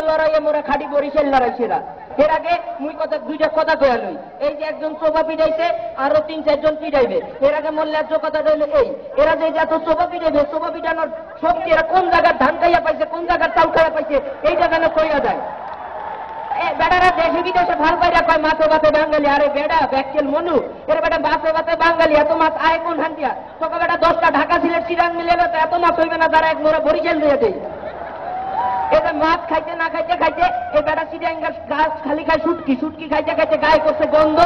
লড়াইয়ে মোরা খাটি বরিশাল লড়াই সেরা। এর আগে মুই কথা দুইটা কথা কয়া লই, এই যে একজন চোপা পিটাইছে আরো 3-4 জন পিটাইবে। এর আগে মল্লার্য কথা রইল এই, এরা যে এত চোপা পিটাইবে, চোপা পিটানোর শক্তি এরা কোন জায়গার ধান খাইয়া পাইছে, কোন জায়গার চাল খাইয়া পাইছে, এইটা কেন কইয়া যায়। বেড়ারা দেশে বিদেশে ভাল পাইরা কয় মাছে ভাতে বাঙালি। আরে বেড়া ব্যাকচেল মনু, এর বেটা মাছে ভাতে বাঙালি, এত মাছ আয় কোন হান দিয়া? তোকে বেটা 10টা ঢাকা সিলেট চিরাং মিলে তো এত মাছ হইবে না, তারা এক মোড়া বরিশাল দিয়ে দেয়। এবার মাছ খাইতে না খাইতে খাইতে এই বেটা চিরাঙ্গার গাছ খালি খায় শুটকি, শুটকি খাইতে খাইতে গায়ে করছে গন্ধ।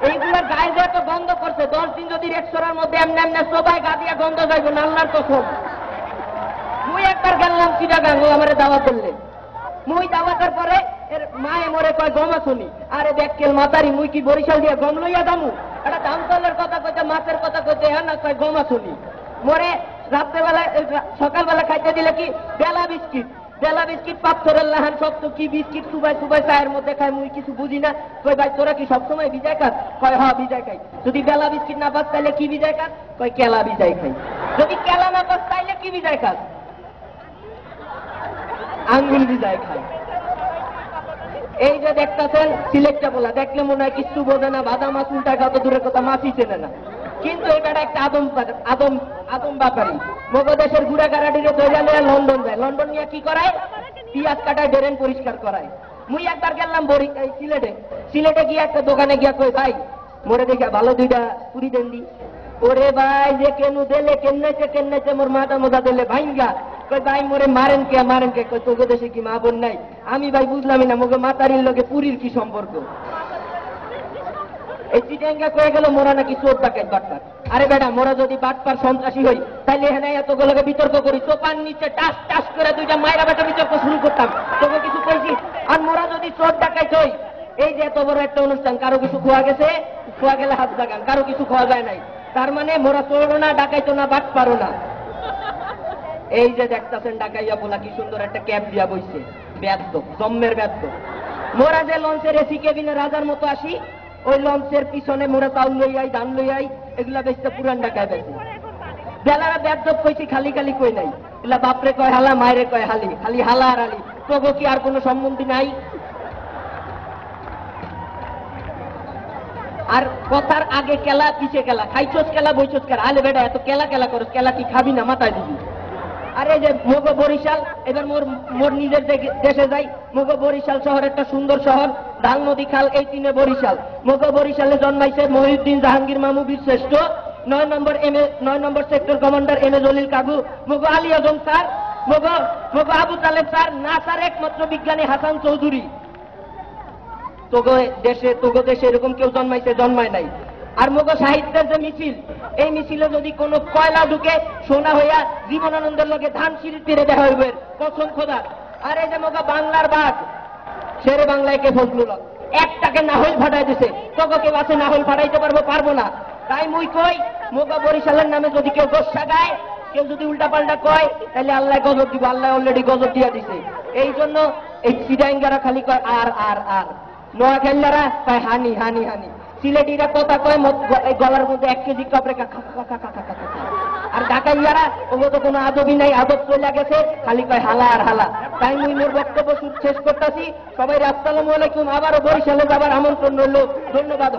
এইগুলোর গায়ে যে এত গন্ধ করছে, 10 দিন যদি রেস্তোরাঁর মধ্যে এমনি এমনি সবাই গা দিয়া গন্ধ যাইব না, আল্লাহর কসম। মুই একবার গেলাম চিটাগাং, ও আমারে দাওয়াত করলেন। মুই দাওয়াতের পরে এর মায়ে মরে কয় গমা শুনি। আরে ব্যাককেল মাতারি, মুই কি বরিশাল দিয়া গম লইয়া দামু? এটা দামতলের কথা কইতে, মাছের কথা কইতে, হ্যাঁ না কয় গমা শুনি। মরে রাত্রেবেলা সকালবেলা খাইতে দিলে কি বেলা বিস্কিট, বেলা বিস্কিট পাথরের লাহান শক্ত কি বিস্কিট চুবাই চুবাই চায়ের মধ্যে খায়। মুই কিছু বুঝি না। কই ভাই তোরা কি সবসময় বিজয় খাস? কয় হ্যাঁ বিজয় খাই। যদি বেলা বিস্কিট না পাস তাইলে কি বিজয় খাস? কয় কেলা বিজয় খাই। যদি কেলা না পাস তাইলে কি বিজয় খাস? আঙ্গুল বিজয় খাই। এই যে দেখতেছেন সিলেটটা বলা, দেখলে মনে হয় কিছু বোঝে না, বাদা মাছ উল্টা কত দূরের কথা, মাছই চেনে না। কিন্তু এটা একটা আদম ব্যাপারী। মগদেশের গুড়া গাড়াটিকে ধরে নিয়ে লন্ডন যায়। লন্ডন নিয়ে কি করায়? পিঁয়াজ কাটায়, ড্রেন পরিষ্কার করায়। মুই একবার গেলাম সিলেটে। সিলেটে গিয়ে একটা দোকানে গিয়া কই ভাই মোরে দেখা ভালো 2টা পুরি দেন দি। ওরে ভাই যে কেনু দিলে কেন্নাইছে মোর মাথা মোজা দিলে ভাইঙ্গা। কই ভাই মোরে মারেন কে? কই তোকে দেশে কি মা বোন নাই? আমি ভাই বুঝলামই না মোকে মাতারির লগে পুরীর কি সম্পর্ক। এই চিটাঙ্গা কয়ে গেল মোরা নাকি চোর ডাকাত বাটপার। আরে বেটা মোরা যদি বাটপার সন্ত্রাসী হই তাইলে এখানে এতগুলোকে বিতর্ক করি, চোপার নিচে টাস টাস করে 2টা মায়েরা বেটা বিতর্ক শুরু করতাম, তোকে কিছু কইছি? আর মোরা যদি চোর ডাকাত হই, এই যে এত বড় একটা অনুষ্ঠান, কারো কিছু খোয়া গেছে, খোয়া গেলে হাত লাগান, কারো কিছু খাওয়া যায় নাই, তার মানে মোরা চোরও না, ডাকাইতো না, বাটপারও না। এই যে দেখতেছেন ডাকাইয়া বলা কি সুন্দর একটা ক্যাপ দিয়া বইছে, ব্যর্থ জম্মের ব্যর্থ। মোরা যে লঞ্চের এসি কেবিনে রাজার মতো আসি, ওই লঞ্চের পিছনে মোরা চাউল লইয়াই, ধান লইয়াই, এগুলা বেচতে পুরান ডাকায় বেশি। বেলারা ব্যর্থ কইছি, খালি খালি কই নাই। এগুলা বাপরে কয় হালা, মায়েরে কয় হালি, খালি হালা আর হালি। তোগো কি আর কোনো সম্বন্ধী নাই? আর কথার আগে কেলা, পিছে কেলা, খাইছস কেলা, বইছস কেলা। আলে বেটা এত কেলা কেলা করস, কেলা কি খাবি না? মাথায় দিবি। আরে যে মগো বরিশাল, এবার মোর নিজের দেশে যাই। মগো বরিশাল শহর একটা সুন্দর শহর, ঢাল নদী খাল, এই 3 বরিশাল। মগো বরিশালে জন্মাইছে মহিউদ্দিন জাহাঙ্গীর মাহমুবীর শ্রেষ্ঠ, 9 নম্বর sector commander M A Jalil কাগু, মগো আলী আজম স্যার, মগো আবু তালেব স্যার, না স্যার একমাত্র বিজ্ঞানী হাসান চৌধুরী। তোগো দেশে এরকম কেউ জন্মায় নাই। আর মগো সাহিত্যের যে মিছিল, এই মিছিলে যদি কোনো কয়লা ঢুকে সোনা হইয়া জীবনানন্দের লগে ধান সিঁড়ি তীরে দেখা হইবে, কসম খোদা। আর এই যে মগো বাংলার বাঘ, শেরে বাংলায় কে ফজলুল হক, একটাকে নাহল ফাটাই দিছে, তোকে কেউ আছে নাহল ফাটাইতে পারবো না। তাই মুই কই মগো বরিশালের নামে যদি কেউ গোসা গায়, কেউ যদি উল্টা পাল্টা কয়, তাহলে আল্লাহ গজব দিব। আল্লাহ অলরেডি গজব দিয়া দিছে। এই জন্য এই চিটাঙ্গারা খালি কয় আর আর আর, নোয়াখালীরা কয় হানি হানি হানি, সিলেটিরা কথা কয় গলার মধ্যে 1 কেজি কাপড়ে আর ঢাকাইয়ারা ওগুলো তো কোনো আদবই নাই, আদব চলে গেছে, খালি কয় হালা আর হালা। তাই মুই মোর বক্তব্য শেষ করতেছি। সবাই আসসালামু আলাইকুম। আবারও বরিশালে যাবার আমন্ত্রণ রইল। ধন্যবাদ।